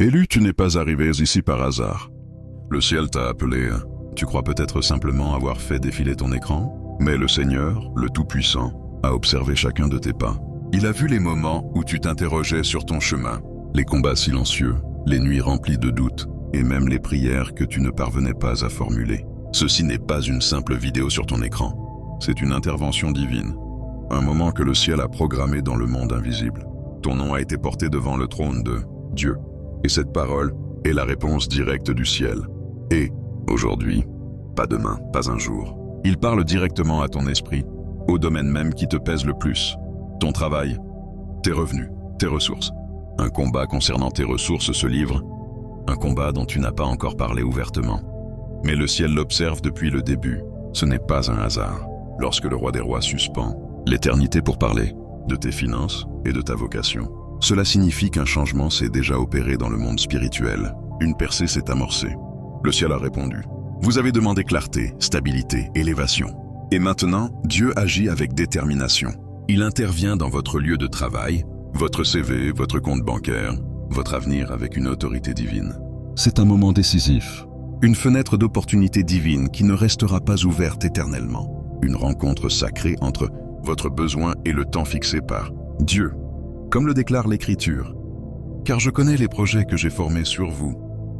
Élu, tu n'es pas arrivé ici par hasard. Le ciel t'a appelé. Tu crois peut-être simplement avoir fait défiler ton écran, mais le Seigneur, le Tout-Puissant, a observé chacun de tes pas. Il a vu les moments où tu t'interrogeais sur ton chemin, les combats silencieux, les nuits remplies de doutes, et même les prières que tu ne parvenais pas à formuler. Ceci n'est pas une simple vidéo sur ton écran. C'est une intervention divine. Un moment que le ciel a programmé dans le monde invisible. Ton nom a été porté devant le trône de Dieu. Et cette parole est la réponse directe du ciel. Et, aujourd'hui, pas demain, pas un jour. Il parle directement à ton esprit, au domaine même qui te pèse le plus. Ton travail, tes revenus, tes ressources. Un combat concernant tes ressources se livre, un combat dont tu n'as pas encore parlé ouvertement. Mais le ciel l'observe depuis le début. Ce n'est pas un hasard. Lorsque le roi des rois suspend l'éternité pour parler de tes finances et de ta vocation, cela signifie qu'un changement s'est déjà opéré dans le monde spirituel. Une percée s'est amorcée. Le ciel a répondu. Vous avez demandé clarté, stabilité, élévation. Et maintenant, Dieu agit avec détermination. Il intervient dans votre lieu de travail, votre CV, votre compte bancaire, votre avenir avec une autorité divine. C'est un moment décisif. Une fenêtre d'opportunité divine qui ne restera pas ouverte éternellement. Une rencontre sacrée entre votre besoin et le temps fixé par Dieu. Comme le déclare l'Écriture. Car je connais les projets que j'ai formés sur vous,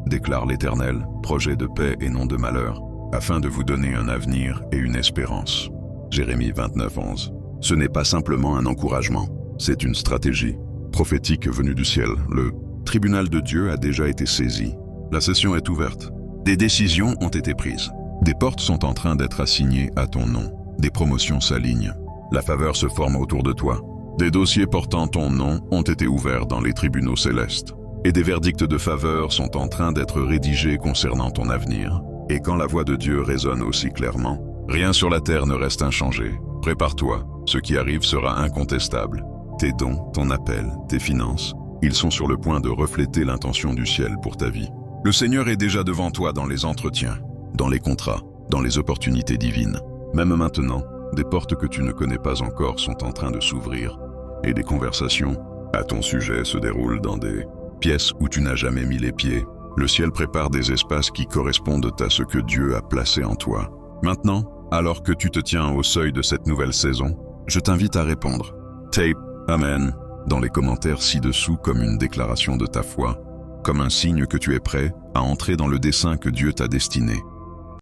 déclare l'Éternel, projets de paix et non de malheur, afin de vous donner un avenir et une espérance. Jérémie 29:11. Ce n'est pas simplement un encouragement, c'est une stratégie prophétique venue du ciel. Le tribunal de Dieu a déjà été saisi. La session est ouverte. Des décisions ont été prises. Des portes sont en train d'être assignées à ton nom. Des promotions s'alignent. La faveur se forme autour de toi. Des dossiers portant ton nom ont été ouverts dans les tribunaux célestes. Et des verdicts de faveur sont en train d'être rédigés concernant ton avenir. Et quand la voix de Dieu résonne aussi clairement, rien sur la terre ne reste inchangé. Prépare-toi, ce qui arrive sera incontestable. Tes dons, ton appel, tes finances, ils sont sur le point de refléter l'intention du ciel pour ta vie. Le Seigneur est déjà devant toi dans les entretiens, dans les contrats, dans les opportunités divines. Même maintenant, des portes que tu ne connais pas encore sont en train de s'ouvrir et des conversations à ton sujet se déroulent dans des pièces où tu n'as jamais mis les pieds. Le ciel prépare des espaces qui correspondent à ce que Dieu a placé en toi. Maintenant, alors que tu te tiens au seuil de cette nouvelle saison, je t'invite à répondre. Tape Amen dans les commentaires ci-dessous comme une déclaration de ta foi, comme un signe que tu es prêt à entrer dans le dessein que Dieu t'a destiné.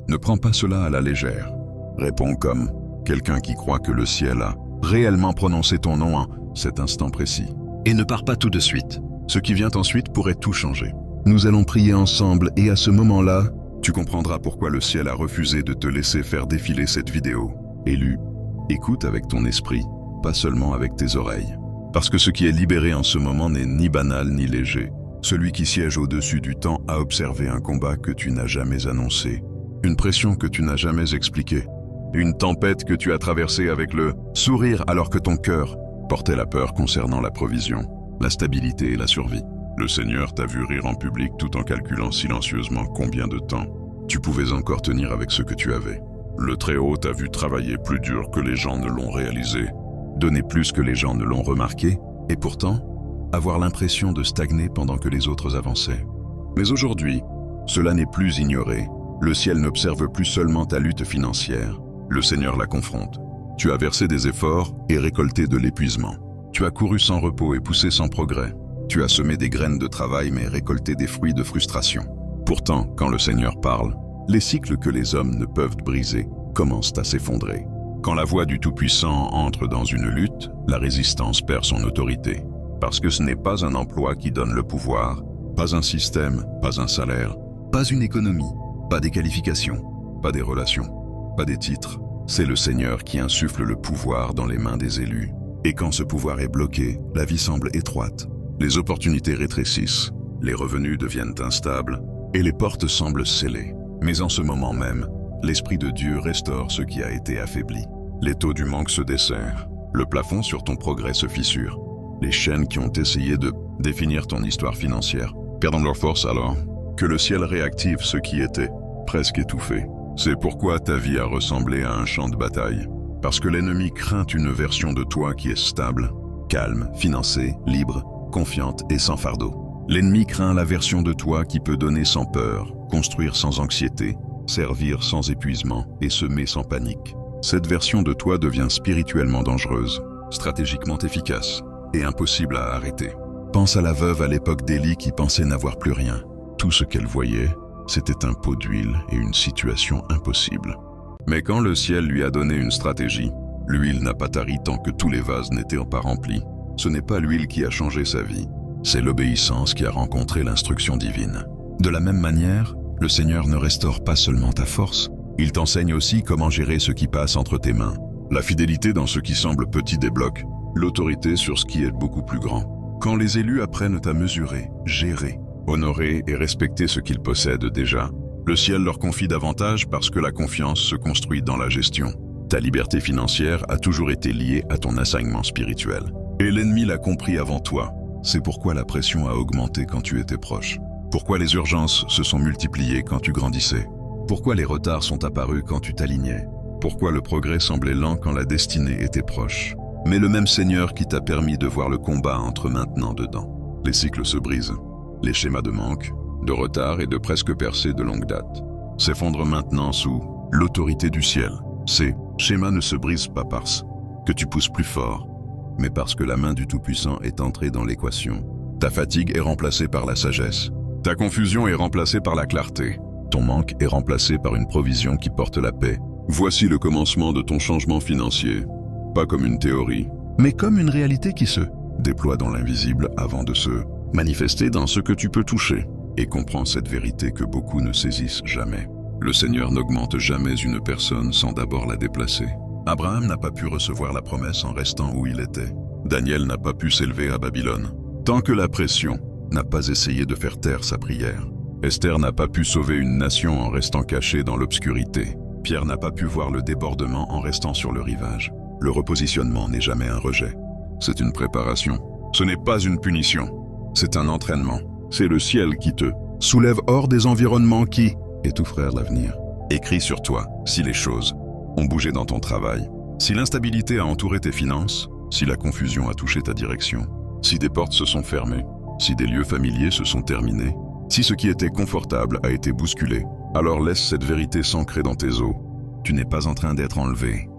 Ne prends pas cela à la légère. Réponds comme quelqu'un qui croit que le ciel a réellement prononcé ton nom en cet instant précis. Et ne pars pas tout de suite. Ce qui vient ensuite pourrait tout changer. Nous allons prier ensemble et à ce moment-là, tu comprendras pourquoi le ciel a refusé de te laisser faire défiler cette vidéo. Élu, écoute avec ton esprit, pas seulement avec tes oreilles. Parce que ce qui est libéré en ce moment n'est ni banal ni léger. Celui qui siège au-dessus du temps a observé un combat que tu n'as jamais annoncé, une pression que tu n'as jamais expliquée, une tempête que tu as traversée avec le sourire alors que ton cœur portait la peur concernant la provision, la stabilité et la survie. Le Seigneur t'a vu rire en public tout en calculant silencieusement combien de temps tu pouvais encore tenir avec ce que tu avais. Le Très-Haut t'a vu travailler plus dur que les gens ne l'ont réalisé, donner plus que les gens ne l'ont remarqué, et pourtant, avoir l'impression de stagner pendant que les autres avançaient. Mais aujourd'hui, cela n'est plus ignoré. Le ciel n'observe plus seulement ta lutte financière. Le Seigneur la confronte. Tu as versé des efforts et récolté de l'épuisement. Tu as couru sans repos et poussé sans progrès. Tu as semé des graines de travail mais récolté des fruits de frustration. Pourtant, quand le Seigneur parle, les cycles que les hommes ne peuvent briser commencent à s'effondrer. Quand la voix du Tout-Puissant entre dans une lutte, la résistance perd son autorité. Parce que ce n'est pas un emploi qui donne le pouvoir, pas un système, pas un salaire, pas une économie, pas des qualifications, pas des relations, pas des titres. C'est le Seigneur qui insuffle le pouvoir dans les mains des élus. Et quand ce pouvoir est bloqué, la vie semble étroite. Les opportunités rétrécissent, les revenus deviennent instables et les portes semblent scellées. Mais en ce moment même, l'Esprit de Dieu restaure ce qui a été affaibli. L'étau du manque se desserre, le plafond sur ton progrès se fissure. Les chaînes qui ont essayé de définir ton histoire financière perdant leur force alors que le ciel réactive ce qui était presque étouffé. C'est pourquoi ta vie a ressemblé à un champ de bataille. Parce que l'ennemi craint une version de toi qui est stable, calme, financée, libre, confiante et sans fardeau. L'ennemi craint la version de toi qui peut donner sans peur, construire sans anxiété, servir sans épuisement et semer sans panique. Cette version de toi devient spirituellement dangereuse, stratégiquement efficace et impossible à arrêter. Pense à la veuve à l'époque d'Élie qui pensait n'avoir plus rien. Tout ce qu'elle voyait, c'était un pot d'huile et une situation impossible. Mais quand le ciel lui a donné une stratégie, l'huile n'a pas tari tant que tous les vases n'étaient pas remplis. Ce n'est pas l'huile qui a changé sa vie, c'est l'obéissance qui a rencontré l'instruction divine. De la même manière, le Seigneur ne restaure pas seulement ta force, il t'enseigne aussi comment gérer ce qui passe entre tes mains. La fidélité dans ce qui semble petit débloque, l'autorité sur ce qui est beaucoup plus grand. Quand les élus apprennent à mesurer, gérer, honorer et respecter ce qu'ils possèdent déjà, le ciel leur confie davantage parce que la confiance se construit dans la gestion. Ta liberté financière a toujours été liée à ton assignement spirituel. Et l'ennemi l'a compris avant toi. C'est pourquoi la pression a augmenté quand tu étais proche. Pourquoi les urgences se sont multipliées quand tu grandissais. Pourquoi les retards sont apparus quand tu t'alignais. Pourquoi le progrès semblait lent quand la destinée était proche. Mais le même Seigneur qui t'a permis de voir le combat entre maintenant dedans. Les cycles se brisent. Les schémas de manque, de retard et de presque percées de longue date s'effondrent maintenant sous l'autorité du ciel. Ces schémas ne se brisent pas parce que tu pousses plus fort, mais parce que la main du Tout-Puissant est entrée dans l'équation. Ta fatigue est remplacée par la sagesse. Ta confusion est remplacée par la clarté. Ton manque est remplacé par une provision qui porte la paix. Voici le commencement de ton changement financier. Pas comme une théorie, mais comme une réalité qui se déploie dans l'invisible avant de se manifester dans ce que tu peux toucher. Et comprends cette vérité que beaucoup ne saisissent jamais. Le Seigneur n'augmente jamais une personne sans d'abord la déplacer. Abraham n'a pas pu recevoir la promesse en restant où il était. Daniel n'a pas pu s'élever à Babylone, tant que la pression n'a pas essayé de faire taire sa prière. Esther n'a pas pu sauver une nation en restant cachée dans l'obscurité. Pierre n'a pas pu voir le débordement en restant sur le rivage. Le repositionnement n'est jamais un rejet. C'est une préparation. Ce n'est pas une punition. C'est un entraînement. C'est le ciel qui te soulève hors des environnements qui étoufferaient l'avenir. Écris sur toi si les choses ont bougé dans ton travail, si l'instabilité a entouré tes finances, si la confusion a touché ta direction, si des portes se sont fermées, si des lieux familiers se sont terminés, si ce qui était confortable a été bousculé, alors laisse cette vérité s'ancrer dans tes os. Tu n'es pas en train d'être enlevé.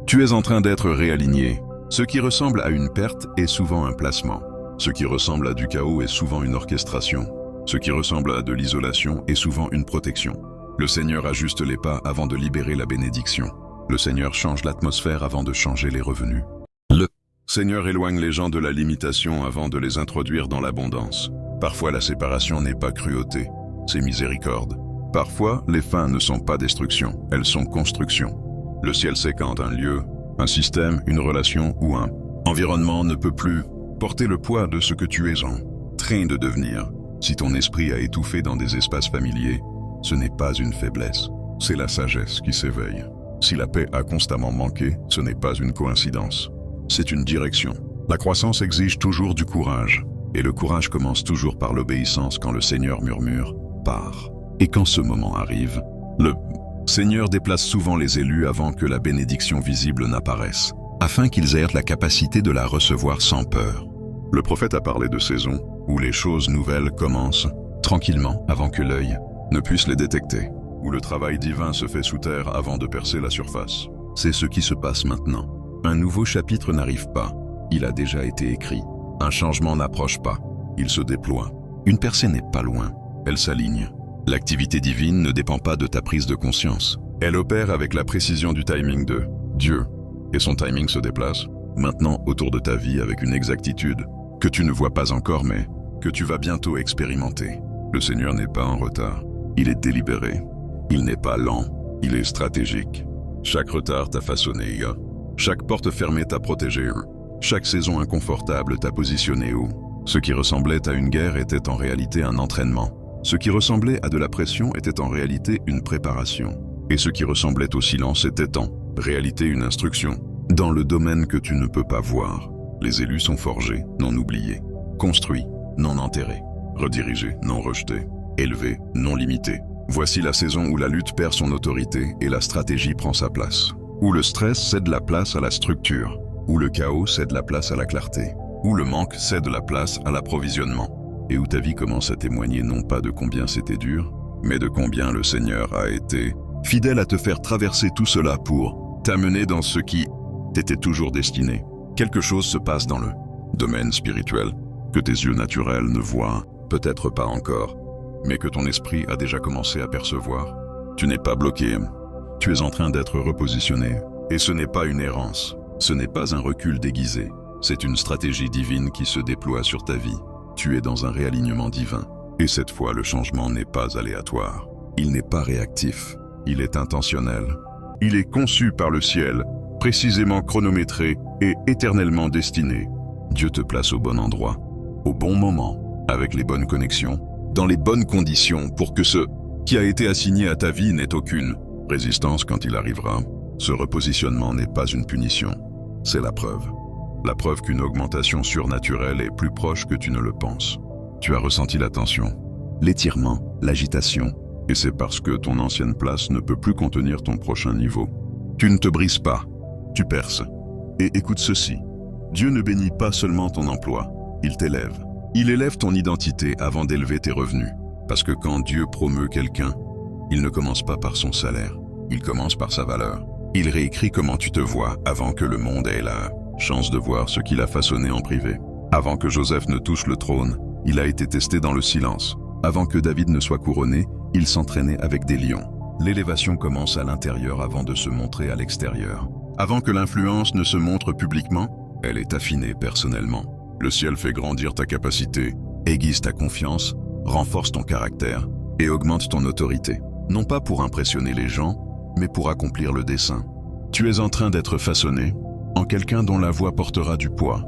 Tu es en train d'être réaligné. Ce qui ressemble à une perte est souvent un placement. Ce qui ressemble à du chaos est souvent une orchestration. Ce qui ressemble à de l'isolation est souvent une protection. Le Seigneur ajuste les pas avant de libérer la bénédiction. Le Seigneur change l'atmosphère avant de changer les revenus. Le Seigneur éloigne les gens de la limitation avant de les introduire dans l'abondance. Parfois la séparation n'est pas cruauté, c'est miséricorde. Parfois les fins ne sont pas destruction, elles sont construction. Le ciel sait quand un lieu, un système, une relation ou un environnement ne peut plus porter le poids de ce que tu es en train de devenir. Si ton esprit a étouffé dans des espaces familiers, ce n'est pas une faiblesse, c'est la sagesse qui s'éveille. Si la paix a constamment manqué, ce n'est pas une coïncidence, c'est une direction. La croissance exige toujours du courage, et le courage commence toujours par l'obéissance quand le Seigneur murmure « Pars ». Et quand ce moment arrive, le Seigneur déplace souvent les élus avant que la bénédiction visible n'apparaisse, afin qu'ils aient la capacité de la recevoir sans peur. Le prophète a parlé de saisons où les choses nouvelles commencent tranquillement avant que l'œil ne puisse les détecter, où le travail divin se fait sous terre avant de percer la surface. C'est ce qui se passe maintenant. Un nouveau chapitre n'arrive pas, il a déjà été écrit. Un changement n'approche pas, il se déploie. Une percée n'est pas loin, elle s'aligne. L'activité divine ne dépend pas de ta prise de conscience. Elle opère avec la précision du timing de Dieu. Et son timing se déplace maintenant autour de ta vie avec une exactitude que tu ne vois pas encore mais que tu vas bientôt expérimenter. Le Seigneur n'est pas en retard, il est délibéré. Il n'est pas lent, il est stratégique. Chaque retard t'a façonné, chaque porte fermée t'a protégé, chaque saison inconfortable t'a positionné où ce qui ressemblait à une guerre était en réalité un entraînement. Ce qui ressemblait à de la pression était en réalité une préparation. Et ce qui ressemblait au silence était en réalité une instruction. Dans le domaine que tu ne peux pas voir, les élus sont forgés, non oubliés, construits, non enterrés, redirigés, non rejetés, élevés, non limités. Voici la saison où la lutte perd son autorité et la stratégie prend sa place. Où le stress cède la place à la structure. Où le chaos cède la place à la clarté. Où le manque cède la place à l'approvisionnement. et où ta vie commence à témoigner non pas de combien c'était dur, mais de combien le Seigneur a été fidèle à te faire traverser tout cela pour t'amener dans ce qui t'était toujours destiné. Quelque chose se passe dans le domaine spirituel que tes yeux naturels ne voient peut-être pas encore, mais que ton esprit a déjà commencé à percevoir. Tu n'es pas bloqué, tu es en train d'être repositionné. Et ce n'est pas une errance, ce n'est pas un recul déguisé, c'est une stratégie divine qui se déploie sur ta vie. Tu es dans un réalignement divin. Et cette fois, le changement n'est pas aléatoire. Il n'est pas réactif, il est intentionnel. Il est conçu par le ciel, précisément chronométré et éternellement destiné. Dieu te place au bon endroit, au bon moment, avec les bonnes connexions, dans les bonnes conditions pour que ce qui a été assigné à ta vie n'ait aucune résistance quand il arrivera. Ce repositionnement n'est pas une punition, c'est la preuve. La preuve qu'une augmentation surnaturelle est plus proche que tu ne le penses. Tu as ressenti la tension, l'étirement, l'agitation, et c'est parce que ton ancienne place ne peut plus contenir ton prochain niveau. Tu ne te brises pas, tu perces. Et écoute ceci, Dieu ne bénit pas seulement ton emploi, il t'élève. Il élève ton identité avant d'élever tes revenus. Parce que quand Dieu promeut quelqu'un, il ne commence pas par son salaire, il commence par sa valeur. Il réécrit comment tu te vois avant que le monde ait la chance de voir ce qu'il a façonné en privé. Avant que Joseph ne touche le trône, il a été testé dans le silence. Avant que David ne soit couronné, il s'entraînait avec des lions. L'élévation commence à l'intérieur avant de se montrer à l'extérieur. Avant que l'influence ne se montre publiquement, elle est affinée personnellement. Le ciel fait grandir ta capacité, aiguise ta confiance, renforce ton caractère et augmente ton autorité. Non pas pour impressionner les gens, mais pour accomplir le dessein. Tu es en train d'être façonné en quelqu'un dont la voix portera du poids,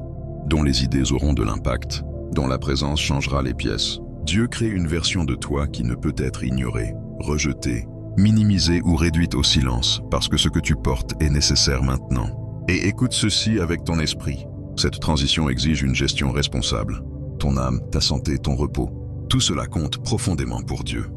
dont les idées auront de l'impact, dont la présence changera les pièces. Dieu crée une version de toi qui ne peut être ignorée, rejetée, minimisée ou réduite au silence, parce que ce que tu portes est nécessaire maintenant. Et écoute ceci avec ton esprit. Cette transition exige une gestion responsable. Ton âme, ta santé, ton repos, tout cela compte profondément pour Dieu.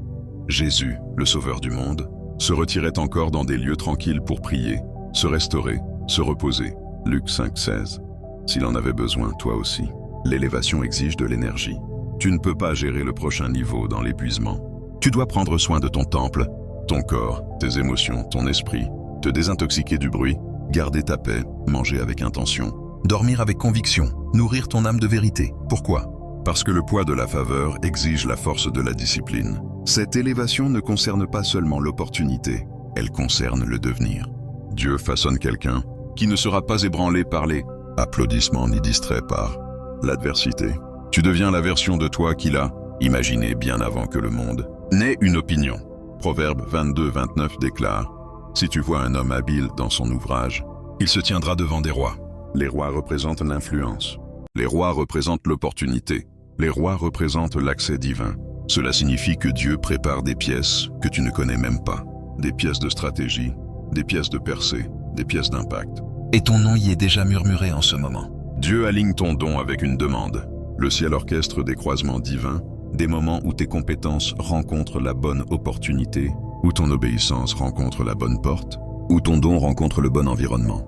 Jésus, le Sauveur du monde, se retirait encore dans des lieux tranquilles pour prier, se restaurer, se reposer. Luc 5,16. S'il en avait besoin, toi aussi. L'élévation exige de l'énergie. Tu ne peux pas gérer le prochain niveau dans l'épuisement. Tu dois prendre soin de ton temple, ton corps, tes émotions, ton esprit, te désintoxiquer du bruit, garder ta paix, manger avec intention, dormir avec conviction, nourrir ton âme de vérité. Pourquoi ? Parce que le poids de la faveur exige la force de la discipline. Cette élévation ne concerne pas seulement l'opportunité, elle concerne le devenir. Dieu façonne quelqu'un qui ne sera pas ébranlé par les applaudissements ni distrait par l'adversité. Tu deviens la version de toi qu'il a imaginée bien avant que le monde n'ait une opinion. Proverbe 22-29 déclare « Si tu vois un homme habile dans son ouvrage, il se tiendra devant des rois. » Les rois représentent l'influence. Les rois représentent l'opportunité. Les rois représentent l'accès divin. Cela signifie que Dieu prépare des pièces que tu ne connais même pas. Des pièces de stratégie, des pièces de percée, des pièces d'impact. Et ton nom y est déjà murmuré en ce moment. Dieu aligne ton don avec une demande. Le ciel orchestre des croisements divins, des moments où tes compétences rencontrent la bonne opportunité, où ton obéissance rencontre la bonne porte, où ton don rencontre le bon environnement.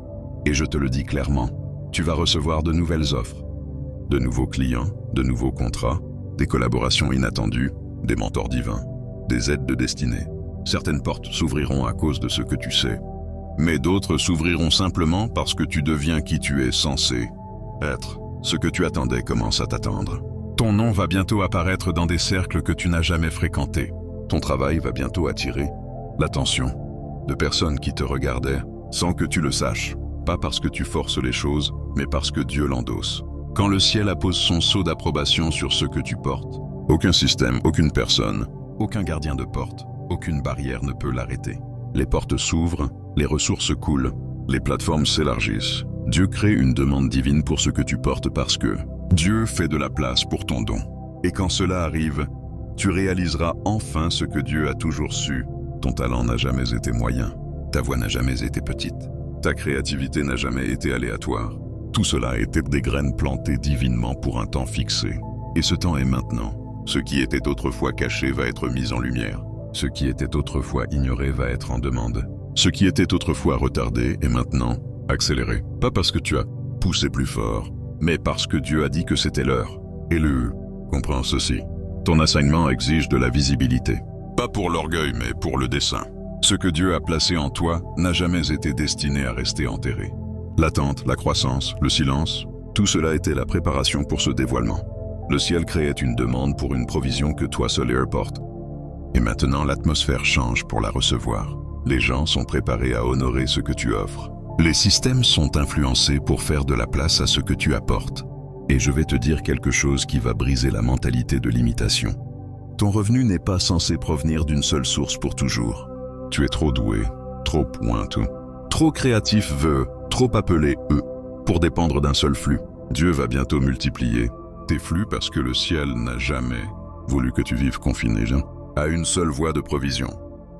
Et je te le dis clairement, tu vas recevoir de nouvelles offres, de nouveaux clients, de nouveaux contrats, des collaborations inattendues, des mentors divins, des aides de destinée. Certaines portes s'ouvriront à cause de ce que tu sais, mais d'autres s'ouvriront simplement parce que tu deviens qui tu es censé être. Ce que tu attendais commence à t'attendre. Ton nom va bientôt apparaître dans des cercles que tu n'as jamais fréquentés. Ton travail va bientôt attirer l'attention de personnes qui te regardaient sans que tu le saches. Pas parce que tu forces les choses, mais parce que Dieu l'endosse. Quand le ciel appose son sceau d'approbation sur ce que tu portes, aucun système, aucune personne, aucun gardien de porte, aucune barrière ne peut l'arrêter. Les portes s'ouvrent, les ressources coulent, les plateformes s'élargissent. Dieu crée une demande divine pour ce que tu portes parce que Dieu fait de la place pour ton don. Et quand cela arrive, tu réaliseras enfin ce que Dieu a toujours su. Ton talent n'a jamais été moyen, ta voix n'a jamais été petite, ta créativité n'a jamais été aléatoire. Tout cela était des graines plantées divinement pour un temps fixé. Et ce temps est maintenant. Ce qui était autrefois caché va être mis en lumière. Ce qui était autrefois ignoré va être en demande. Ce qui était autrefois retardé est maintenant accéléré. Pas parce que tu as poussé plus fort, mais parce que Dieu a dit que c'était l'heure. Et le Comprends ceci. Ton assignment exige de la visibilité. Pas pour l'orgueil, mais pour le dessein. Ce que Dieu a placé en toi n'a jamais été destiné à rester enterré. L'attente, la croissance, le silence, tout cela était la préparation pour ce dévoilement. Le ciel créait une demande pour une provision que toi seul apportes. Et maintenant l'atmosphère change pour la recevoir. Les gens sont préparés à honorer ce que tu offres. Les systèmes sont influencés pour faire de la place à ce que tu apportes. Et je vais te dire quelque chose qui va briser la mentalité de l'imitation. Ton revenu n'est pas censé provenir d'une seule source pour toujours. Tu es trop doué, trop pointu, trop créatif trop appelé pour dépendre d'un seul flux. Dieu va bientôt multiplier tes flux parce que le ciel n'a jamais voulu que tu vives confiné à une seule voie de provision.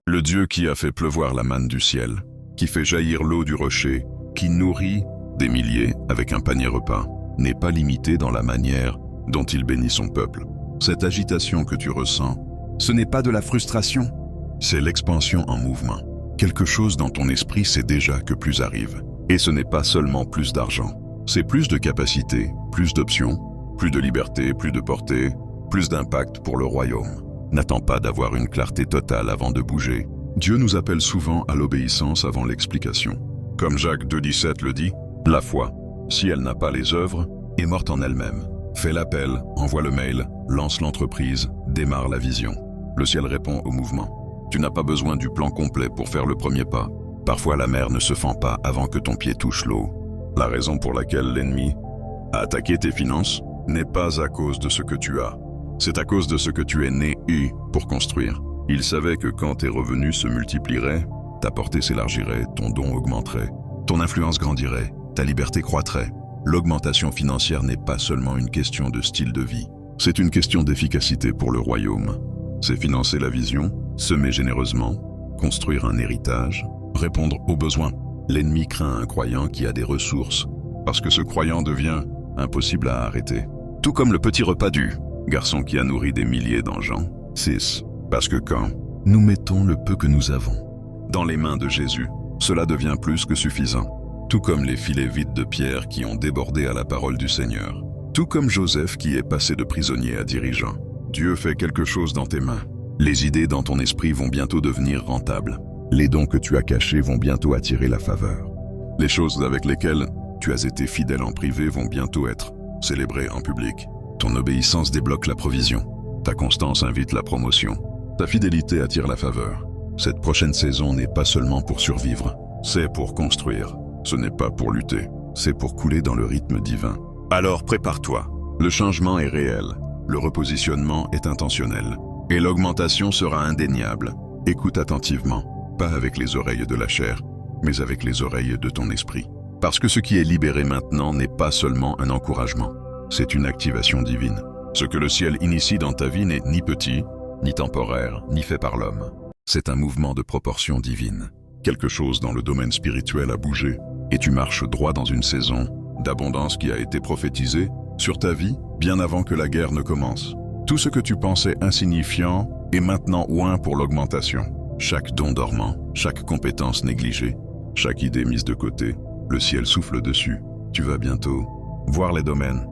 Le Dieu qui a fait pleuvoir la manne du ciel, qui fait jaillir l'eau du rocher, qui nourrit des milliers avec un panier repas, n'est pas limité dans la manière dont il bénit son peuple. Cette agitation que tu ressens, ce n'est pas de la frustration, c'est l'expansion en mouvement. Quelque chose dans ton esprit sait déjà que plus arrive. Et ce n'est pas seulement plus d'argent, c'est plus de capacité, plus d'options, plus de liberté, plus de portée, plus d'impact pour le royaume. N'attends pas d'avoir une clarté totale avant de bouger. Dieu nous appelle souvent à l'obéissance avant l'explication. Comme Jacques 2,17 le dit, la foi, si elle n'a pas les œuvres, est morte en elle-même. Fais l'appel, envoie le mail, lance l'entreprise, démarre la vision. Le ciel répond au mouvement. Tu n'as pas besoin du plan complet pour faire le premier pas. Parfois la mer ne se fend pas avant que ton pied touche l'eau. La raison pour laquelle l'ennemi a attaqué tes finances n'est pas à cause de ce que tu as. C'est à cause de ce que tu es né pour construire. Il savait que quand tes revenus se multiplieraient, ta portée s'élargirait, ton don augmenterait, ton influence grandirait, ta liberté croîtrait. L'augmentation financière n'est pas seulement une question de style de vie, c'est une question d'efficacité pour le royaume. C'est financer la vision, semer généreusement, construire un héritage, répondre aux besoins. L'ennemi craint un croyant qui a des ressources, parce que ce croyant devient impossible à arrêter. Tout comme le petit repas du garçon qui a nourri des milliers dans Jean 6. Parce que quand nous mettons le peu que nous avons dans les mains de Jésus, cela devient plus que suffisant. Tout comme les filets vides de Pierre qui ont débordé à la parole du Seigneur. Tout comme Joseph qui est passé de prisonnier à dirigeant. Dieu fait quelque chose dans tes mains. Les idées dans ton esprit vont bientôt devenir rentables. Les dons que tu as cachés vont bientôt attirer la faveur. Les choses avec lesquelles tu as été fidèle en privé vont bientôt être célébrées en public. Ton obéissance débloque la provision. Ta constance invite la promotion. Ta fidélité attire la faveur. Cette prochaine saison n'est pas seulement pour survivre, c'est pour construire. Ce n'est pas pour lutter, c'est pour couler dans le rythme divin. Alors prépare-toi. Le changement est réel, le repositionnement est intentionnel, et l'augmentation sera indéniable. Écoute attentivement, pas avec les oreilles de la chair, mais avec les oreilles de ton esprit. Parce que ce qui est libéré maintenant n'est pas seulement un encouragement, c'est une activation divine. Ce que le ciel initie dans ta vie n'est ni petit, ni temporaire, ni fait par l'homme. C'est un mouvement de proportion divine. Quelque chose dans le domaine spirituel a bougé, et tu marches droit dans une saison d'abondance qui a été prophétisée sur ta vie bien avant que la guerre ne commence. Tout ce que tu pensais insignifiant est maintenant oint pour l'augmentation. Chaque don dormant, chaque compétence négligée, chaque idée mise de côté, le ciel souffle dessus. Tu vas bientôt voir les domaines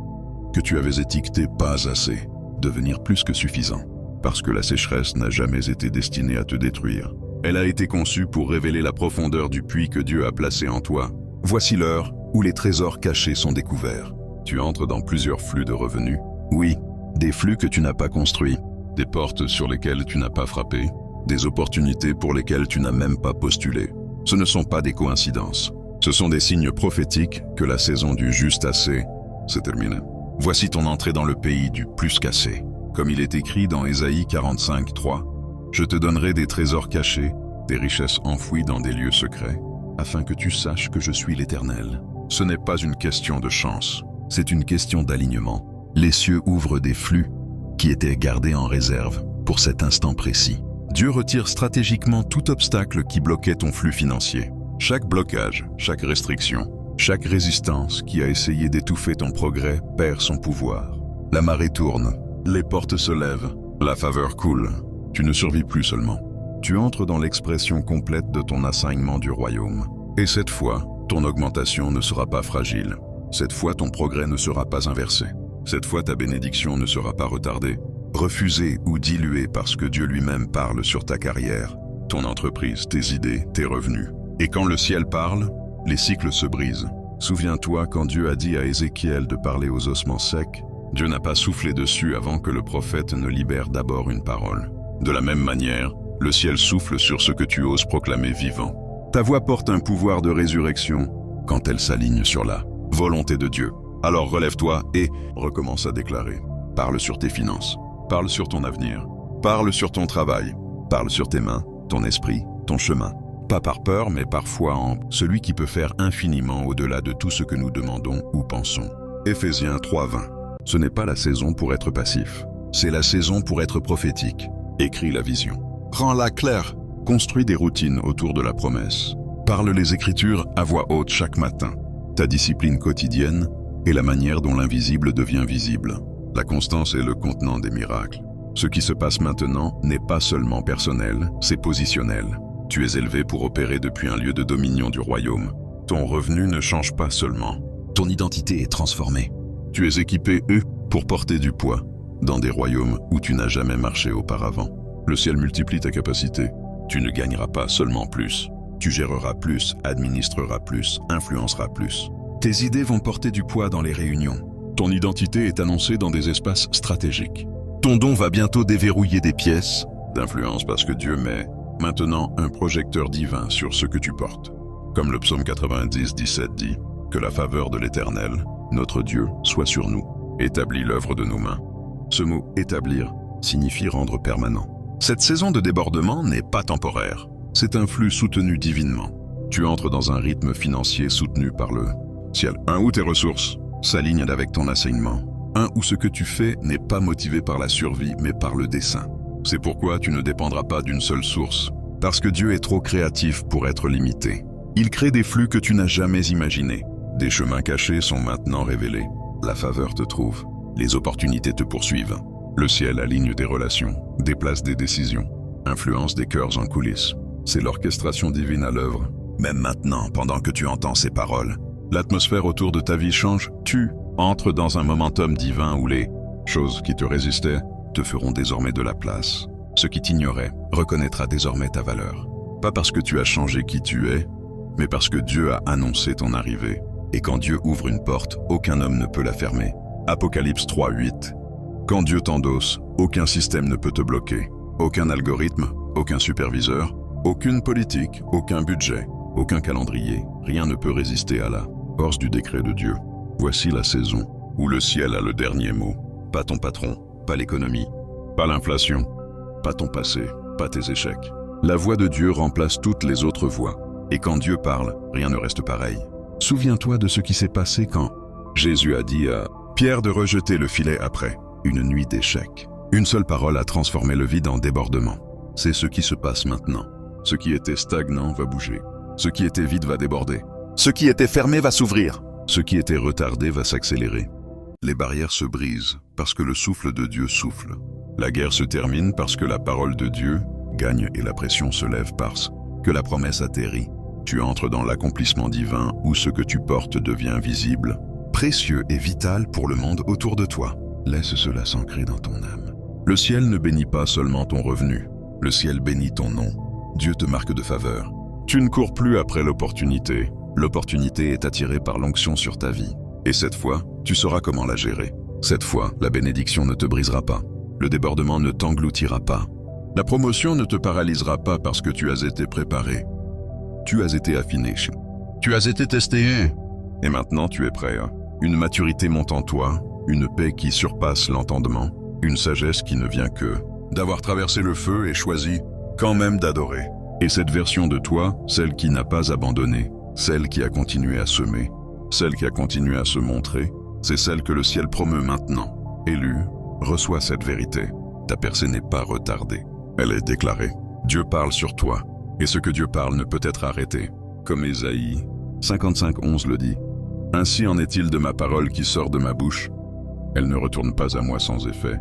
que tu avais étiquetés pas assez, devenir plus que suffisants. Parce que la sécheresse n'a jamais été destinée à te détruire. Elle a été conçue pour révéler la profondeur du puits que Dieu a placé en toi. Voici l'heure où les trésors cachés sont découverts. Tu entres dans plusieurs flux de revenus. Oui, des flux que tu n'as pas construits, des portes sur lesquelles tu n'as pas frappé, des opportunités pour lesquelles tu n'as même pas postulé. Ce ne sont pas des coïncidences. Ce sont des signes prophétiques que la saison du juste assez s'est terminée. Voici ton entrée dans le pays du plus qu'assez. Comme il est écrit dans Ésaïe 45, 3, « Je te donnerai des trésors cachés, des richesses enfouies dans des lieux secrets, afin que tu saches que je suis l'Éternel. » Ce n'est pas une question de chance, c'est une question d'alignement. Les cieux ouvrent des flux qui étaient gardés en réserve pour cet instant précis. Dieu retire stratégiquement tout obstacle qui bloquait ton flux financier. Chaque blocage, chaque restriction, chaque résistance qui a essayé d'étouffer ton progrès perd son pouvoir. La marée tourne, les portes se lèvent, la faveur coule. Tu ne survis plus seulement. Tu entres dans l'expression complète de ton assignement du royaume. Et cette fois, ton augmentation ne sera pas fragile. Cette fois, ton progrès ne sera pas inversé. Cette fois, ta bénédiction ne sera pas retardée, refusée ou diluée parce que Dieu lui-même parle sur ta carrière, ton entreprise, tes idées, tes revenus. Et quand le ciel parle, les cycles se brisent. Souviens-toi quand Dieu a dit à Ézéchiel de parler aux ossements secs, Dieu n'a pas soufflé dessus avant que le prophète ne libère d'abord une parole. De la même manière, le ciel souffle sur ce que tu oses proclamer vivant. Ta voix porte un pouvoir de résurrection quand elle s'aligne sur la volonté de Dieu. Alors relève-toi et recommence à déclarer. Parle sur tes finances, parle sur ton avenir, parle sur ton travail, parle sur tes mains, ton esprit, ton chemin. Pas par peur, mais par foi en celui qui peut faire infiniment au-delà de tout ce que nous demandons ou pensons. Éphésiens 3:20. Ce n'est pas la saison pour être passif, c'est la saison pour être prophétique. Écris la vision. Rends-la claire. Construis des routines autour de la promesse. Parle les Écritures à voix haute chaque matin. Ta discipline quotidienne est la manière dont l'invisible devient visible. La constance est le contenant des miracles. Ce qui se passe maintenant n'est pas seulement personnel, c'est positionnel. Tu es élevé pour opérer depuis un lieu de dominion du royaume. Ton revenu ne change pas seulement. Ton identité est transformée. Tu es équipé, pour porter du poids dans des royaumes où tu n'as jamais marché auparavant. Le ciel multiplie ta capacité. Tu ne gagneras pas seulement plus. Tu géreras plus, administreras plus, influenceras plus. Tes idées vont porter du poids dans les réunions. Ton identité est annoncée dans des espaces stratégiques. Ton don va bientôt déverrouiller des pièces d'influence parce que Dieu met maintenant un projecteur divin sur ce que tu portes. Comme le psaume 90:17 dit, que la faveur de l'Éternel, notre Dieu, soit sur nous. Établis l'œuvre de nos mains. Ce mot « établir » signifie rendre permanent. Cette saison de débordement n'est pas temporaire. C'est un flux soutenu divinement. Tu entres dans un rythme financier soutenu par le ciel. Un où tes ressources s'alignent avec ton assignement. Un où ce que tu fais n'est pas motivé par la survie, mais par le dessein. C'est pourquoi tu ne dépendras pas d'une seule source. Parce que Dieu est trop créatif pour être limité. Il crée des flux que tu n'as jamais imaginés. Des chemins cachés sont maintenant révélés. La faveur te trouve. Les opportunités te poursuivent. Le ciel aligne des relations, déplace des décisions, influence des cœurs en coulisses. C'est l'orchestration divine à l'œuvre. Même maintenant, pendant que tu entends ces paroles, l'atmosphère autour de ta vie change. Tu entres dans un momentum divin où les choses qui te résistaient te feront désormais de la place. Ce qui t'ignorait reconnaîtra désormais ta valeur. Pas parce que tu as changé qui tu es, mais parce que Dieu a annoncé ton arrivée. Et quand Dieu ouvre une porte, aucun homme ne peut la fermer. Apocalypse 3:8. Quand Dieu t'endosse, aucun système ne peut te bloquer. Aucun algorithme, aucun superviseur, aucune politique, aucun budget, aucun calendrier. Rien ne peut résister à la force du décret de Dieu. Voici la saison où le ciel a le dernier mot. Pas ton patron, pas l'économie, pas l'inflation, pas ton passé, pas tes échecs. La voix de Dieu remplace toutes les autres voix. Et quand Dieu parle, rien ne reste pareil. Souviens-toi de ce qui s'est passé quand Jésus a dit à Pierre de rejeter le filet après une nuit d'échecs. Une seule parole a transformé le vide en débordement. C'est ce qui se passe maintenant. Ce qui était stagnant va bouger. Ce qui était vide va déborder. Ce qui était fermé va s'ouvrir. Ce qui était retardé va s'accélérer. Les barrières se brisent parce que le souffle de Dieu souffle. La guerre se termine parce que la parole de Dieu gagne et la pression se lève parce que la promesse atterrit. Tu entres dans l'accomplissement divin où ce que tu portes devient visible, précieux et vital pour le monde autour de toi. Laisse cela s'ancrer dans ton âme. Le ciel ne bénit pas seulement ton revenu, le ciel bénit ton nom. Dieu te marque de faveur. Tu ne cours plus après l'opportunité. L'opportunité est attirée par l'onction sur ta vie. Et cette fois, tu sauras comment la gérer. Cette fois, la bénédiction ne te brisera pas. Le débordement ne t'engloutira pas. La promotion ne te paralysera pas parce que tu as été préparé. Tu as été affiné. Tu as été testé. Et maintenant, tu es prêt. Une maturité monte en toi, une paix qui surpasse l'entendement, une sagesse qui ne vient que d'avoir traversé le feu et choisi quand même d'adorer. Et cette version de toi, celle qui n'a pas abandonné, celle qui a continué à semer, celle qui a continué à se montrer, c'est celle que le ciel promeut maintenant. Élue, reçois cette vérité. Ta percée n'est pas retardée. Elle est déclarée. Dieu parle sur toi. Et ce que Dieu parle ne peut être arrêté. Comme Ésaïe 55:11 le dit. Ainsi en est-il de ma parole qui sort de ma bouche. Elle ne retourne pas à moi sans effet,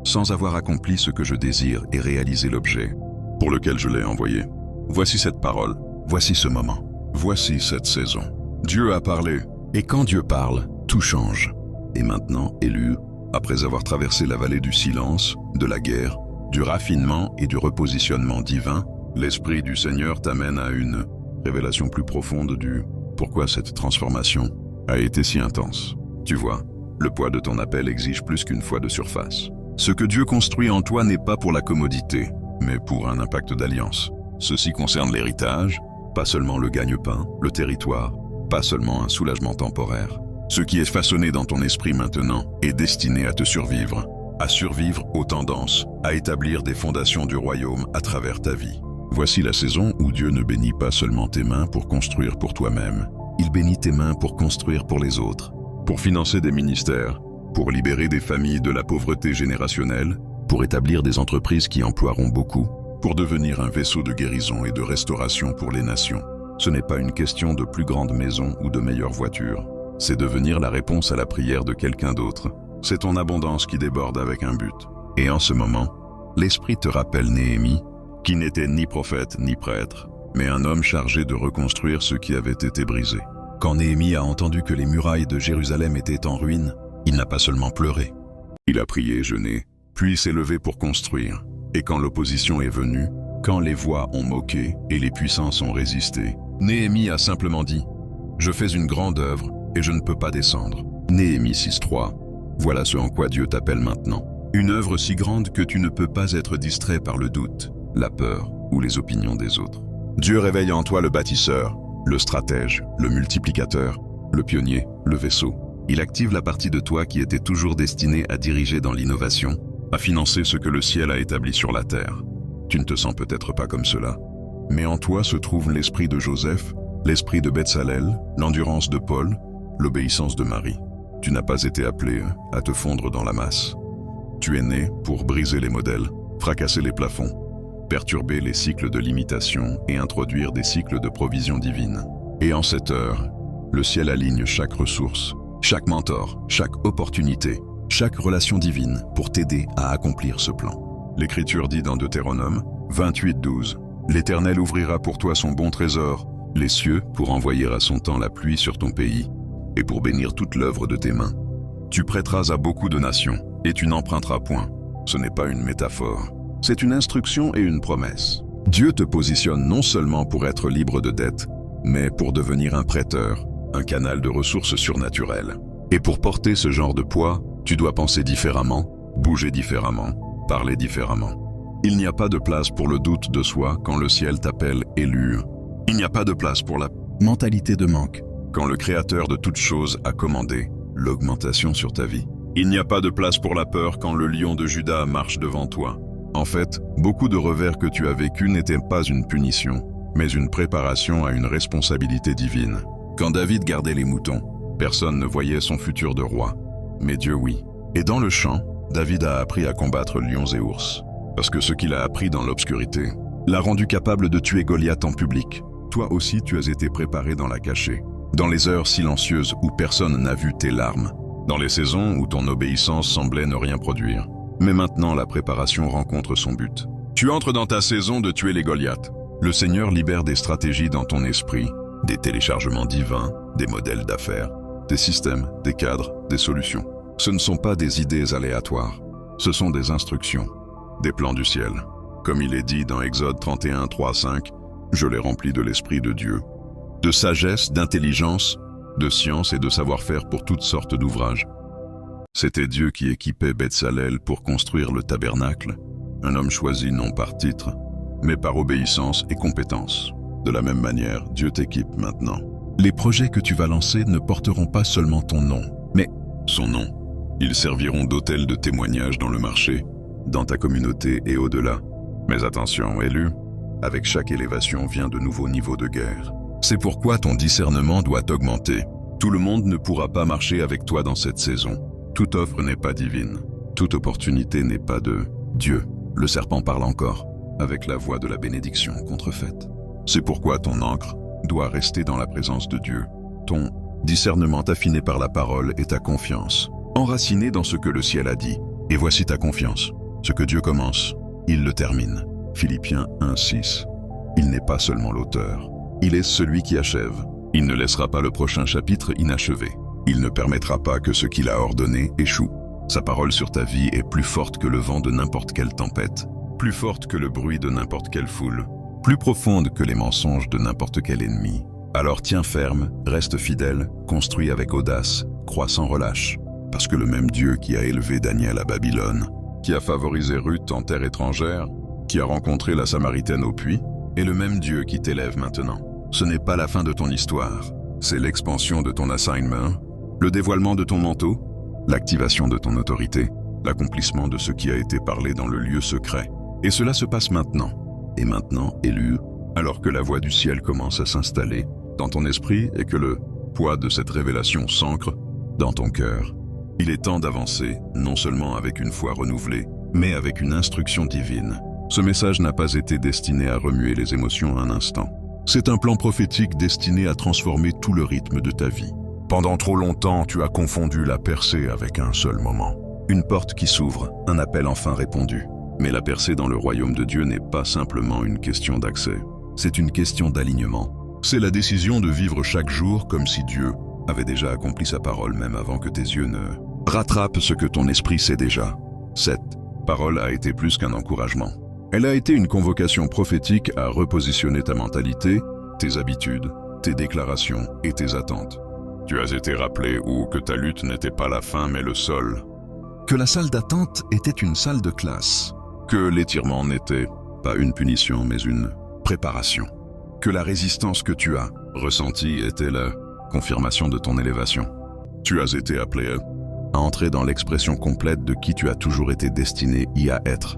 sans avoir accompli ce que je désire et réalisé l'objet pour lequel je l'ai envoyé. Voici cette parole, voici ce moment, voici cette saison. Dieu a parlé, et quand Dieu parle, tout change. Et maintenant, élu, après avoir traversé la vallée du silence, de la guerre, du raffinement et du repositionnement divin, l'Esprit du Seigneur t'amène à une révélation plus profonde du pourquoi cette transformation a été si intense. Tu vois, le poids de ton appel exige plus qu'une fois de surface. Ce que Dieu construit en toi n'est pas pour la commodité, mais pour un impact d'alliance. Ceci concerne l'héritage, pas seulement le gagne-pain, le territoire, pas seulement un soulagement temporaire. Ce qui est façonné dans ton esprit maintenant est destiné à te survivre, à survivre aux tendances, à établir des fondations du royaume à travers ta vie. Voici la saison où Dieu ne bénit pas seulement tes mains pour construire pour toi-même, il bénit tes mains pour construire pour les autres, pour financer des ministères, pour libérer des familles de la pauvreté générationnelle, pour établir des entreprises qui emploieront beaucoup, pour devenir un vaisseau de guérison et de restauration pour les nations. Ce n'est pas une question de plus grande maison ou de meilleure voiture, c'est devenir la réponse à la prière de quelqu'un d'autre. C'est ton abondance qui déborde avec un but. Et en ce moment, l'Esprit te rappelle Néhémie, qui n'était ni prophète ni prêtre, mais un homme chargé de reconstruire ce qui avait été brisé. Quand Néhémie a entendu que les murailles de Jérusalem étaient en ruine, il n'a pas seulement pleuré. Il a prié, jeûné, puis s'est levé pour construire. Et quand l'opposition est venue, quand les voix ont moqué et les puissances ont résisté, Néhémie a simplement dit « Je fais une grande œuvre et je ne peux pas descendre ». Néhémie 6.3. Voilà ce en quoi Dieu t'appelle maintenant. Une œuvre si grande que tu ne peux pas être distrait par le doute, la peur ou les opinions des autres. Dieu réveille en toi le bâtisseur, le stratège, le multiplicateur, le pionnier, le vaisseau. Il active la partie de toi qui était toujours destinée à diriger dans l'innovation, à financer ce que le ciel a établi sur la terre. Tu ne te sens peut-être pas comme cela, mais en toi se trouve l'esprit de Joseph, l'esprit de Betsalel, l'endurance de Paul, l'obéissance de Marie. Tu n'as pas été appelé à te fondre dans la masse. Tu es né pour briser les modèles, fracasser les plafonds, perturber les cycles de limitation et introduire des cycles de provision divine. Et en cette heure, le ciel aligne chaque ressource, chaque mentor, chaque opportunité, chaque relation divine pour t'aider à accomplir ce plan. L'Écriture dit dans Deutéronome 28.12 « L'Éternel ouvrira pour toi son bon trésor, les cieux pour envoyer à son temps la pluie sur ton pays et pour bénir toute l'œuvre de tes mains. Tu prêteras à beaucoup de nations et tu n'emprunteras point. » Ce n'est pas une métaphore, c'est une instruction et une promesse. Dieu te positionne non seulement pour être libre de dettes, mais pour devenir un prêteur, un canal de ressources surnaturelles. Et pour porter ce genre de poids, tu dois penser différemment, bouger différemment, parler différemment. Il n'y a pas de place pour le doute de soi quand le ciel t'appelle élu. Il n'y a pas de place pour la mentalité de manque quand le Créateur de toutes choses a commandé l'augmentation sur ta vie. Il n'y a pas de place pour la peur quand le lion de Juda marche devant toi. En fait, beaucoup de revers que tu as vécus n'étaient pas une punition, mais une préparation à une responsabilité divine. Quand David gardait les moutons, personne ne voyait son futur de roi, mais Dieu oui. Et dans le champ, David a appris à combattre lions et ours, parce que ce qu'il a appris dans l'obscurité l'a rendu capable de tuer Goliath en public. Toi aussi tu as été préparé dans la cachée, dans les heures silencieuses où personne n'a vu tes larmes, dans les saisons où ton obéissance semblait ne rien produire. Mais maintenant la préparation rencontre son but. Tu entres dans ta saison de tuer les Goliaths. Le Seigneur libère des stratégies dans ton esprit, des téléchargements divins, des modèles d'affaires, des systèmes, des cadres, des solutions. Ce ne sont pas des idées aléatoires, ce sont des instructions, des plans du ciel. Comme il est dit dans Exode 31, 3, 5, « Je les remplis de l'Esprit de Dieu, de sagesse, d'intelligence, de science et de savoir-faire pour toutes sortes d'ouvrages. » C'était Dieu qui équipait Betsalel pour construire le tabernacle, un homme choisi non par titre, mais par obéissance et compétence. De la même manière, Dieu t'équipe maintenant. Les projets que tu vas lancer ne porteront pas seulement ton nom, mais son nom. Ils serviront d'autel de témoignage dans le marché, dans ta communauté et au-delà. Mais attention, élu, avec chaque élévation vient de nouveaux niveaux de guerre. C'est pourquoi ton discernement doit augmenter. Tout le monde ne pourra pas marcher avec toi dans cette saison. Toute offre n'est pas divine. Toute opportunité n'est pas de Dieu. Le serpent parle encore, avec la voix de la bénédiction contrefaite. C'est pourquoi ton encre doit rester dans la présence de Dieu. Ton discernement affiné par la parole et ta confiance, enraciné dans ce que le ciel a dit. Et voici ta confiance. Ce que Dieu commence, il le termine. Philippiens 1:6. Il n'est pas seulement l'auteur, il est celui qui achève. Il ne laissera pas le prochain chapitre inachevé. Il ne permettra pas que ce qu'il a ordonné échoue. Sa parole sur ta vie est plus forte que le vent de n'importe quelle tempête, plus forte que le bruit de n'importe quelle foule, plus profonde que les mensonges de n'importe quel ennemi. Alors tiens ferme, reste fidèle, construis avec audace, crois sans relâche, parce que le même Dieu qui a élevé Daniel à Babylone, qui a favorisé Ruth en terre étrangère, qui a rencontré la Samaritaine au puits, est le même Dieu qui t'élève maintenant. Ce n'est pas la fin de ton histoire, c'est l'expansion de ton assignment, le dévoilement de ton manteau, l'activation de ton autorité, l'accomplissement de ce qui a été parlé dans le lieu secret. Et cela se passe maintenant, et maintenant, élu, alors que la voix du ciel commence à s'installer dans ton esprit et que le poids de cette révélation s'ancre dans ton cœur. Il est temps d'avancer, non seulement avec une foi renouvelée, mais avec une instruction divine. Ce message n'a pas été destiné à remuer les émotions un instant. C'est un plan prophétique destiné à transformer tout le rythme de ta vie. Pendant trop longtemps, tu as confondu la percée avec un seul moment. Une porte qui s'ouvre, un appel enfin répondu. Mais la percée dans le royaume de Dieu n'est pas simplement une question d'accès. C'est une question d'alignement. C'est la décision de vivre chaque jour comme si Dieu avait déjà accompli sa parole même avant que tes yeux ne rattrapent ce que ton esprit sait déjà. Cette parole a été plus qu'un encouragement. Elle a été une convocation prophétique à repositionner ta mentalité, tes habitudes, tes déclarations et tes attentes. Tu as été rappelé ou que ta lutte n'était pas la fin mais le sol. Que la salle d'attente était une salle de classe. Que l'étirement n'était pas une punition mais une préparation. Que la résistance que tu as ressentie était la confirmation de ton élévation. Tu as été appelé à entrer dans l'expression complète de qui tu as toujours été destiné à être.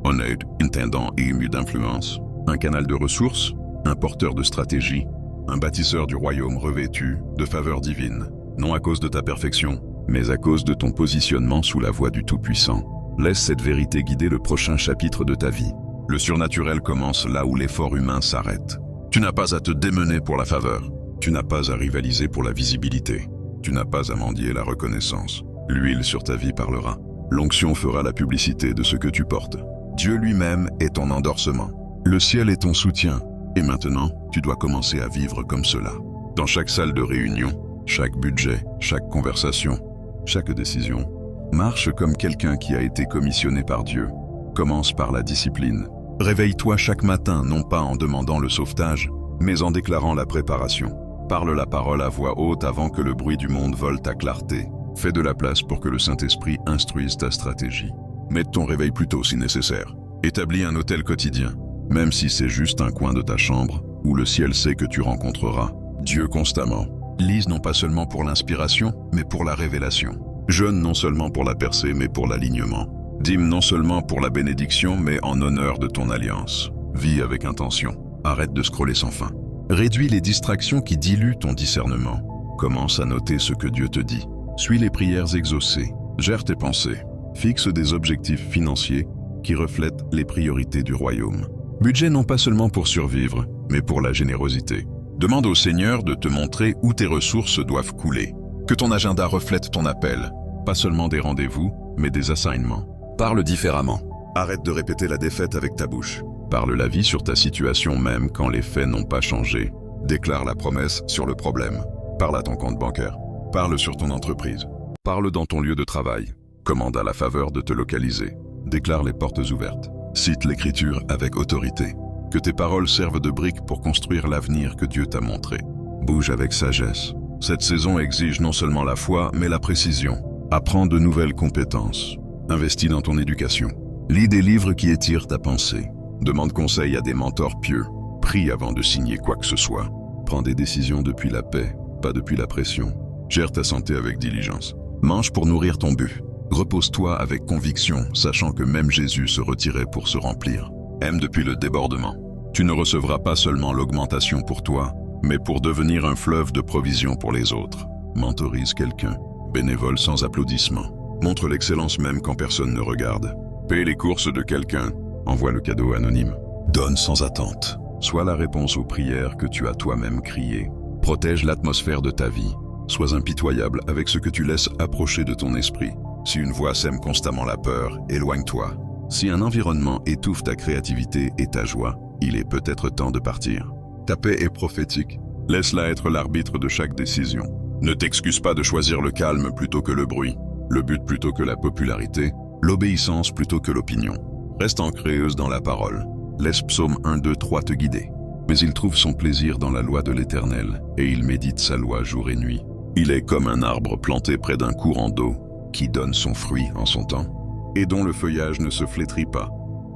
Honnête, intendant et ému d'influence, un canal de ressources, un porteur de stratégie, un bâtisseur du royaume revêtu de faveurs divines, non à cause de ta perfection, mais à cause de ton positionnement sous la voix du Tout-Puissant. Laisse cette vérité guider le prochain chapitre de ta vie. Le surnaturel commence là où l'effort humain s'arrête. Tu n'as pas à te démener pour la faveur. Tu n'as pas à rivaliser pour la visibilité. Tu n'as pas à mendier la reconnaissance. L'huile sur ta vie parlera. L'onction fera la publicité de ce que tu portes. Dieu lui-même est ton endorsement. Le ciel est ton soutien. Et maintenant, tu dois commencer à vivre comme cela. Dans chaque salle de réunion, chaque budget, chaque conversation, chaque décision, marche comme quelqu'un qui a été commissionné par Dieu. Commence par la discipline. Réveille-toi chaque matin, non pas en demandant le sauvetage, mais en déclarant la préparation. Parle la parole à voix haute avant que le bruit du monde vole ta clarté. Fais de la place pour que le Saint-Esprit instruise ta stratégie. Mets ton réveil plus tôt si nécessaire. Établis un hôtel quotidien, même si c'est juste un coin de ta chambre, où le ciel sait que tu rencontreras Dieu constamment. Lise non pas seulement pour l'inspiration, mais pour la révélation. Jeûne non seulement pour la percée, mais pour l'alignement. Dîme non seulement pour la bénédiction, mais en honneur de ton alliance. Vis avec intention. Arrête de scroller sans fin. Réduis les distractions qui diluent ton discernement. Commence à noter ce que Dieu te dit. Suis les prières exaucées. Gère tes pensées. Fixe des objectifs financiers qui reflètent les priorités du royaume. Budget non pas seulement pour survivre, mais pour la générosité. Demande au Seigneur de te montrer où tes ressources doivent couler. Que ton agenda reflète ton appel. Pas seulement des rendez-vous, mais des assignments. Parle différemment. Arrête de répéter la défaite avec ta bouche. Parle la vie sur ta situation même quand les faits n'ont pas changé. Déclare la promesse sur le problème. Parle à ton compte bancaire. Parle sur ton entreprise. Parle dans ton lieu de travail. Commande à la faveur de te localiser. Déclare les portes ouvertes. Cite l'Écriture avec autorité. Que tes paroles servent de briques pour construire l'avenir que Dieu t'a montré. Bouge avec sagesse. Cette saison exige non seulement la foi, mais la précision. Apprends de nouvelles compétences. Investis dans ton éducation. Lis des livres qui étirent ta pensée. Demande conseil à des mentors pieux. Prie avant de signer quoi que ce soit. Prends des décisions depuis la paix, pas depuis la pression. Gère ta santé avec diligence. Mange pour nourrir ton but. Repose-toi avec conviction, sachant que même Jésus se retirait pour se remplir. Aime depuis le débordement. Tu ne recevras pas seulement l'augmentation pour toi, mais pour devenir un fleuve de provision pour les autres. Mentorise quelqu'un. Bénévole sans applaudissements. Montre l'excellence même quand personne ne regarde. Paie les courses de quelqu'un. Envoie le cadeau anonyme. Donne sans attente. Sois la réponse aux prières que tu as toi-même criées. Protège l'atmosphère de ta vie. Sois impitoyable avec ce que tu laisses approcher de ton esprit. Si une voix sème constamment la peur, éloigne-toi. Si un environnement étouffe ta créativité et ta joie, il est peut-être temps de partir. Ta paix est prophétique. Laisse-la être l'arbitre de chaque décision. Ne t'excuse pas de choisir le calme plutôt que le bruit. le but plutôt que la popularité, l'obéissance plutôt que l'opinion. Reste ancréeuse dans la parole. Laisse Psaume 1, 2, 3 te guider. Mais il trouve son plaisir dans la loi de l'Éternel, et il médite sa loi jour et nuit. Il est comme un arbre planté près d'un courant d'eau, qui donne son fruit en son temps, et dont le feuillage ne se flétrit pas.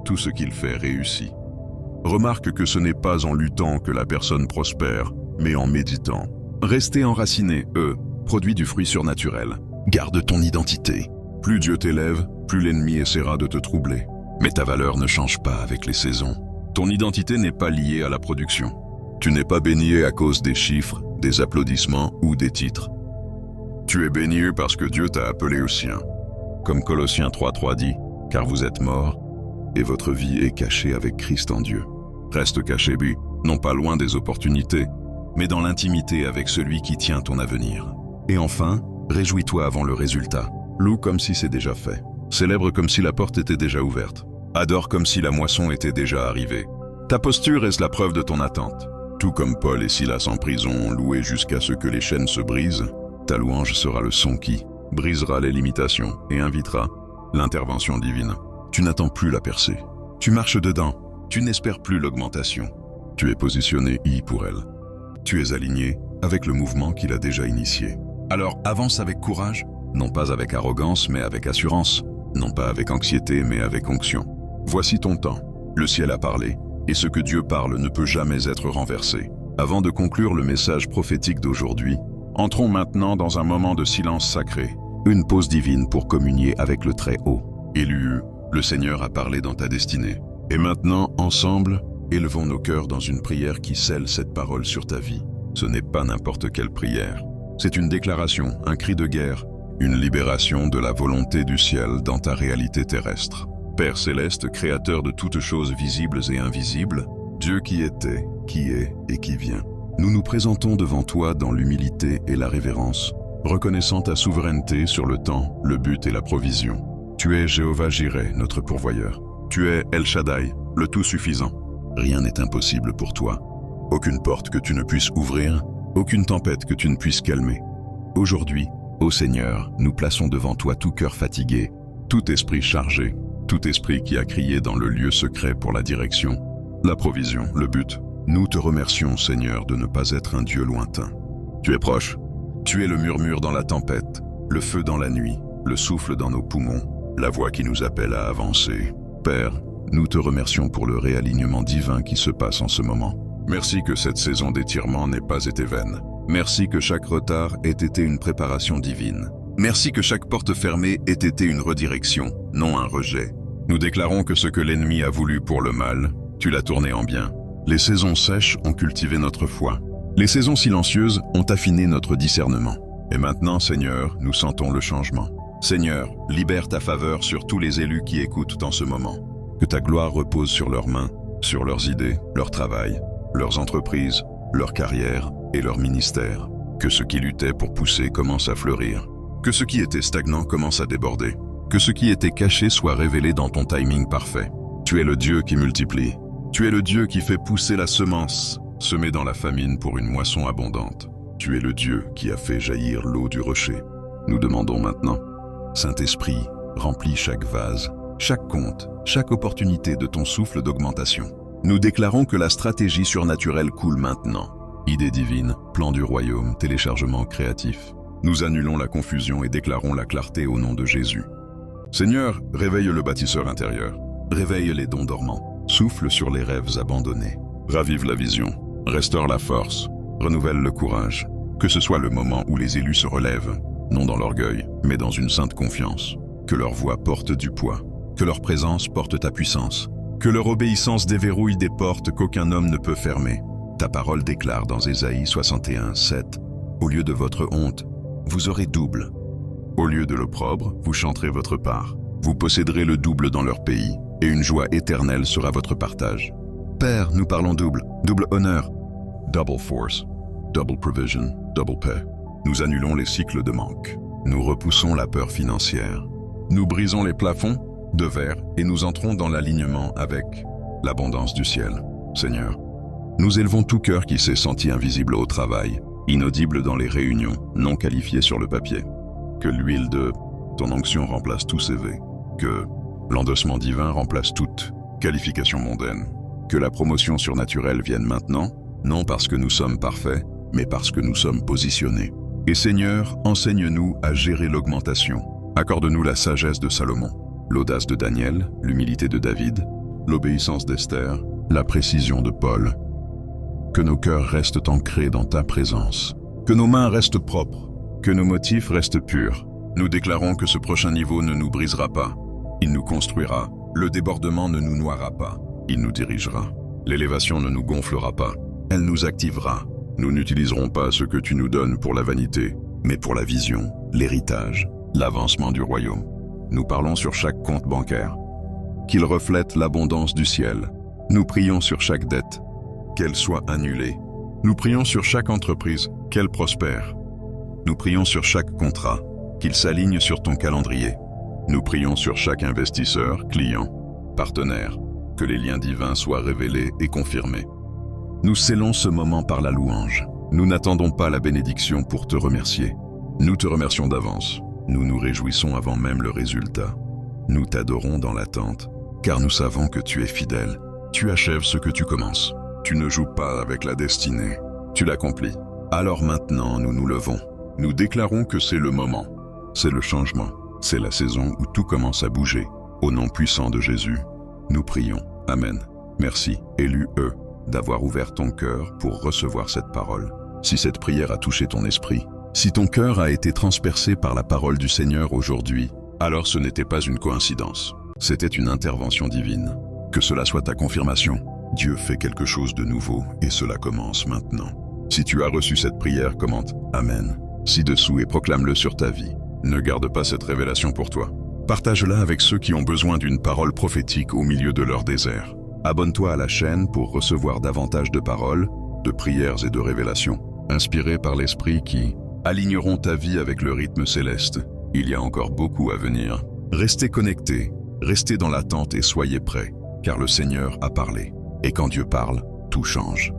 Tout ce qu'il fait réussit. Remarque que ce n'est pas en luttant que la personne prospère, mais en méditant. Rester enraciné, produit du fruit surnaturel. Garde ton identité. Plus Dieu t'élève, plus l'ennemi essaiera de te troubler. Mais ta valeur ne change pas avec les saisons. Ton identité n'est pas liée à la production. Tu n'es pas béni à cause des chiffres, des applaudissements ou des titres. Tu es béni parce que Dieu t'a appelé au sien. Comme Colossiens 3.3 dit, « Car vous êtes morts, et votre vie est cachée avec Christ en Dieu. » Reste caché, non pas loin des opportunités, mais dans l'intimité avec celui qui tient ton avenir. Et enfin, réjouis-toi avant le résultat. Loue comme si c'est déjà fait. Célèbre comme si la porte était déjà ouverte. Adore comme si la moisson était déjà arrivée. Ta posture est la preuve de ton attente. Tout comme Paul et Silas en prison ont loué jusqu'à ce que les chaînes se brisent, ta louange sera le son qui brisera les limitations et invitera l'intervention divine. Tu n'attends plus la percée. Tu marches dedans. Tu n'espères plus l'augmentation. Tu es positionné pour elle. Tu es aligné avec le mouvement qu'il a déjà initié. Alors avance avec courage, non pas avec arrogance mais avec assurance, non pas avec anxiété mais avec onction. Voici ton temps. Le ciel a parlé, et ce que Dieu parle ne peut jamais être renversé. Avant de conclure le message prophétique d'aujourd'hui, entrons maintenant dans un moment de silence sacré, une pause divine pour communier avec le Très-Haut. Élu, le Seigneur a parlé dans ta destinée. Et maintenant, ensemble, élevons nos cœurs dans une prière qui scelle cette parole sur ta vie. Ce n'est pas n'importe quelle prière. C'est une déclaration, un cri de guerre, une libération de la volonté du ciel dans ta réalité terrestre. Père céleste, créateur de toutes choses visibles et invisibles, Dieu qui était, qui est et qui vient. Nous nous présentons devant toi dans l'humilité et la révérence, reconnaissant ta souveraineté sur le temps, le but et la provision. Tu es Jéhovah Jireh, notre pourvoyeur. Tu es El Shaddai, le tout-suffisant. Rien n'est impossible pour toi. Aucune porte que tu ne puisses ouvrir, aucune tempête que tu ne puisses calmer. Aujourd'hui, ô Seigneur, nous plaçons devant toi tout cœur fatigué, tout esprit chargé, tout esprit qui a crié dans le lieu secret pour la direction, la provision, le but. Nous te remercions, Seigneur, de ne pas être un Dieu lointain. Tu es proche. Tu es le murmure dans la tempête, le feu dans la nuit, le souffle dans nos poumons, la voix qui nous appelle à avancer. Père, nous te remercions pour le réalignement divin qui se passe en ce moment. Merci que cette saison d'étirement n'ait pas été vaine. Merci que chaque retard ait été une préparation divine. Merci que chaque porte fermée ait été une redirection, non un rejet. Nous déclarons que ce que l'ennemi a voulu pour le mal, tu l'as tourné en bien. Les saisons sèches ont cultivé notre foi. Les saisons silencieuses ont affiné notre discernement. Et maintenant, Seigneur, nous sentons le changement. Seigneur, libère ta faveur sur tous les élus qui écoutent en ce moment. Que ta gloire repose sur leurs mains, sur leurs idées, leur travail, leurs entreprises, leur carrière et leur ministère. Que ce qui luttait pour pousser commence à fleurir. Que ce qui était stagnant commence à déborder. Que ce qui était caché soit révélé dans ton timing parfait. Tu es le Dieu qui multiplie. Tu es le Dieu qui fait pousser la semence, semée dans la famine pour une moisson abondante. Tu es le Dieu qui a fait jaillir l'eau du rocher. Nous demandons maintenant, Saint-Esprit, remplis chaque vase, chaque compte, chaque opportunité de ton souffle d'augmentation. Nous déclarons que la stratégie surnaturelle coule maintenant. Idée divine, plan du royaume, téléchargement créatif. Nous annulons la confusion et déclarons la clarté au nom de Jésus. Seigneur, réveille le bâtisseur intérieur. Réveille les dons dormants. Souffle sur les rêves abandonnés. Ravive la vision. Restaure la force. Renouvelle le courage. Que ce soit le moment où les élus se relèvent, non dans l'orgueil, mais dans une sainte confiance. Que leur voix porte du poids. Que leur présence porte ta puissance. Que leur obéissance déverrouille des portes qu'aucun homme ne peut fermer. Ta parole déclare dans Ésaïe 61, 7, « Au lieu de votre honte, vous aurez double. Au lieu de l'opprobre, vous chanterez votre part. Vous posséderez le double dans leur pays, et une joie éternelle sera votre partage. » Père, nous parlons double, double honneur. Double force, double provision, double pay. Nous annulons les cycles de manque. Nous repoussons la peur financière. Nous brisons les plafonds de verre et nous entrons dans l'alignement avec l'abondance du ciel. Seigneur, nous élevons tout cœur qui s'est senti invisible au travail, inaudible dans les réunions, non qualifié sur le papier. Que l'huile de ton onction remplace tout CV, que l'endossement divin remplace toute qualification mondaine, que la promotion surnaturelle vienne maintenant, non parce que nous sommes parfaits, mais parce que nous sommes positionnés. Et Seigneur, enseigne-nous à gérer l'augmentation. Accorde-nous la sagesse de Salomon, l'audace de Daniel, l'humilité de David, l'obéissance d'Esther, la précision de Paul. Que nos cœurs restent ancrés dans ta présence, que nos mains restent propres, que nos motifs restent purs. Nous déclarons que ce prochain niveau ne nous brisera pas. Il nous construira. Le débordement ne nous noiera pas. Il nous dirigera. L'élévation ne nous gonflera pas. Elle nous activera. Nous n'utiliserons pas ce que tu nous donnes pour la vanité, mais pour la vision, l'héritage, l'avancement du royaume. Nous parlons sur chaque compte bancaire, qu'il reflète l'abondance du ciel. Nous prions sur chaque dette, qu'elle soit annulée. Nous prions sur chaque entreprise, qu'elle prospère. Nous prions sur chaque contrat, qu'il s'aligne sur ton calendrier. Nous prions sur chaque investisseur, client, partenaire, que les liens divins soient révélés et confirmés. Nous scellons ce moment par la louange. Nous n'attendons pas la bénédiction pour te remercier. Nous te remercions d'avance. Nous nous réjouissons avant même le résultat. Nous t'adorons dans l'attente, car nous savons que tu es fidèle. Tu achèves ce que tu commences. Tu ne joues pas avec la destinée. Tu l'accomplis. Alors maintenant, nous nous levons. Nous déclarons que c'est le moment. C'est le changement. C'est la saison où tout commence à bouger. Au nom puissant de Jésus, nous prions. Amen. Merci, élu-e, d'avoir ouvert ton cœur pour recevoir cette parole. Si cette prière a touché ton esprit, si ton cœur a été transpercé par la parole du Seigneur aujourd'hui, alors ce n'était pas une coïncidence. C'était une intervention divine. Que cela soit ta confirmation. Dieu fait quelque chose de nouveau et cela commence maintenant. Si tu as reçu cette prière, commente « Amen » ci-dessous et proclame-le sur ta vie. Ne garde pas cette révélation pour toi. Partage-la avec ceux qui ont besoin d'une parole prophétique au milieu de leur désert. Abonne-toi à la chaîne pour recevoir davantage de paroles, de prières et de révélations, inspirées par l'Esprit qui aligneront ta vie avec le rythme céleste. Il y a encore beaucoup à venir. Restez connectés, restez dans l'attente et soyez prêts, car le Seigneur a parlé. Et quand Dieu parle, tout change.